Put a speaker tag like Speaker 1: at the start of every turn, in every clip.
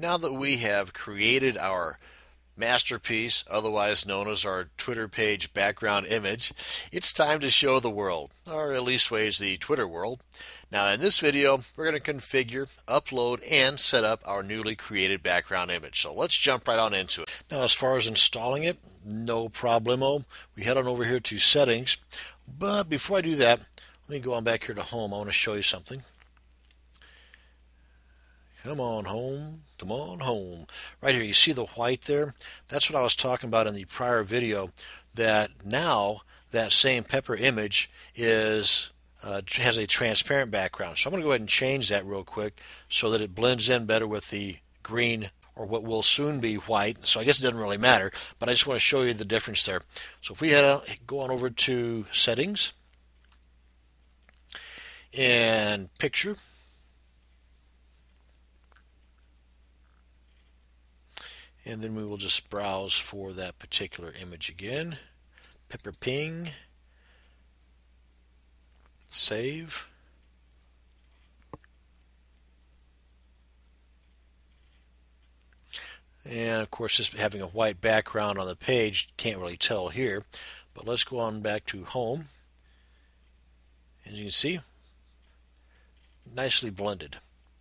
Speaker 1: now that we have created our masterpiece, otherwise known as our Twitter page background image, it's time to show the world, or at least ways the Twitter world. Now in this video, we're going to configure, upload, and set up our newly created background image. So let's jump right on into it. Now as far as installing it, no problemo. We head on over here to settings, but before I do that, let me go on back here to home. I want to show you something. Come on home, come on home. Right here, you see the white there? That's what I was talking about in the prior video, that now that same Pepper image is has a transparent background. So I'm going to go ahead and change that real quick so that it blends in better with the green, or what will soon be white. So I guess it doesn't really matter, but I just want to show you the difference there. So if we go on over to settings and picture, and then we will just browse for that particular image again. Pepper Ping. Save. And of course, just having a white background on the page, can't really tell here. But let's go on back to home. As you can see, nicely blended.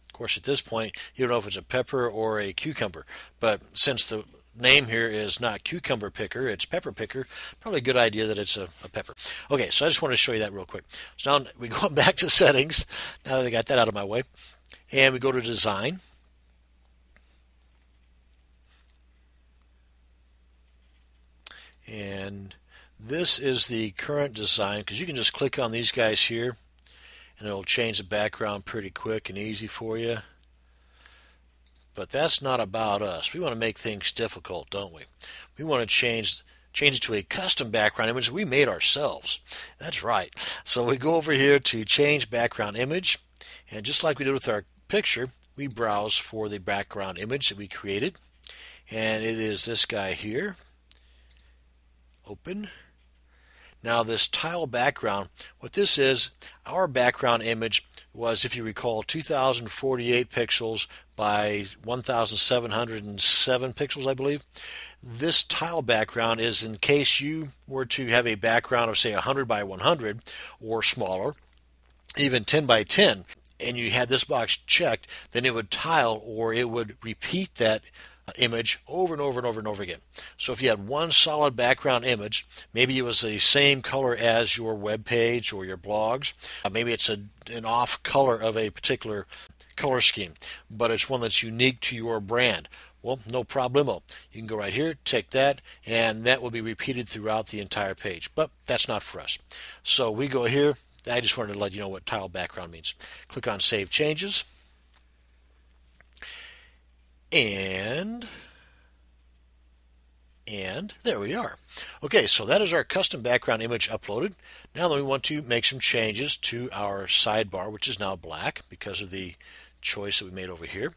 Speaker 1: Of course, at this point, you don't know if it's a pepper or a cucumber, but since the name here is not cucumber picker, it's pepper picker, probably a good idea that it's a pepper. Okay, so I just want to show you that real quick. So now we go back to settings, now that I got that out of my way, and we go to design. And this is the current design, because you can just click on these guys here, and it'll change the background pretty quick and easy for you. But that's not about us. We want to make things difficult, don't we? We want to change it to a custom background image we made ourselves. That's right. So we go over here to change background image, and just like we did with our picture, we browse for the background image that we created, and it is this guy here. Open. Now this tile background, what this is, our background image was, if you recall, 2048 pixels by 1707 pixels, I believe. This tile background is in case you were to have a background of say 100 by 100 or smaller, even 10 by 10, and you had this box checked, then it would tile, or it would repeat that image over and over and over and over again. So if you had one solid background image, maybe it was the same color as your web page or your blogs, maybe it's an off color of a particular color scheme, but it's one that's unique to your brand. Well, no problemo. You can go right here, take that, and that will be repeated throughout the entire page. But that's not for us. So we go here. I just wanted to let you know what tile background means. Click on Save Changes. And there we are. Okay, so that is our custom background image uploaded. Now we want to make some changes to our sidebar, which is now black because of the choice that we made over here.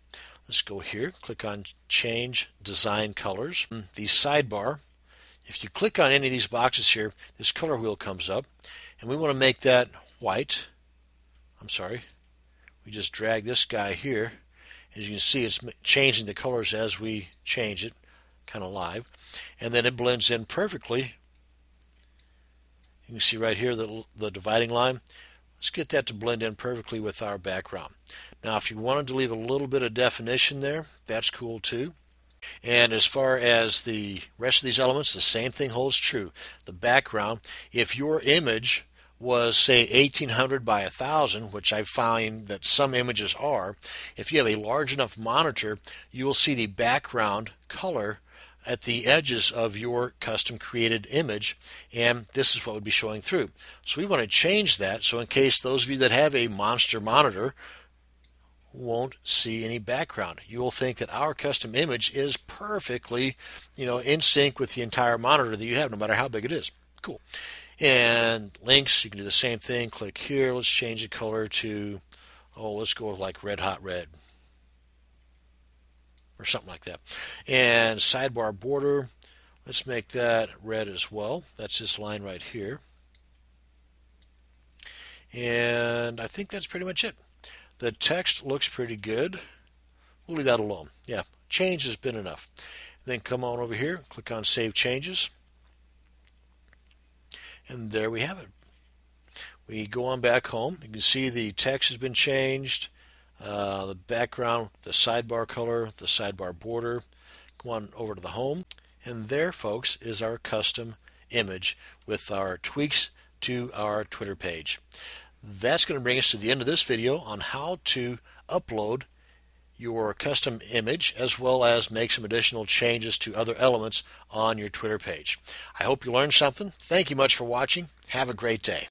Speaker 1: Let's go here, click on Change Design Colors. The sidebar, if you click on any of these boxes here, this color wheel comes up, and we want to make that white. I'm sorry. We just drag this guy here. As you can see, it's changing the colors as we change it, kind of live. And then it blends in perfectly. You can see right here the dividing line. Let's get that to blend in perfectly with our background. Now, if you wanted to leave a little bit of definition there, that's cool too. And as far as the rest of these elements, the same thing holds true. The background, if your image was say 1800 by 1000, which I find that some images are, if you have a large enough monitor, you will see the background color at the edges of your custom created image, and this is what would be showing through. So we want to change that, so in case those of you that have a monster monitor won't see any background. You will think that our custom image is perfectly, in sync with the entire monitor that you have, no matter how big it is. Cool. And links, you can do the same thing. Click here. Let's change the color to, let's go with like red hot red or something like that. And sidebar border, let's make that red as well. That's this line right here. And I think that's pretty much it. The text looks pretty good. We'll leave that alone. Yeah, change has been enough. Then come on over here, click on Save Changes, and there we have it. We go on back home. You can see the text has been changed, the background, the sidebar color, the sidebar border. Go on over to the home, and there, folks, is our custom image with our tweaks to our Twitter page. That's going to bring us to the end of this video on how to upload your custom image as well as make some additional changes to other elements on your Twitter page. I hope you learned something. Thank you much for watching. Have a great day.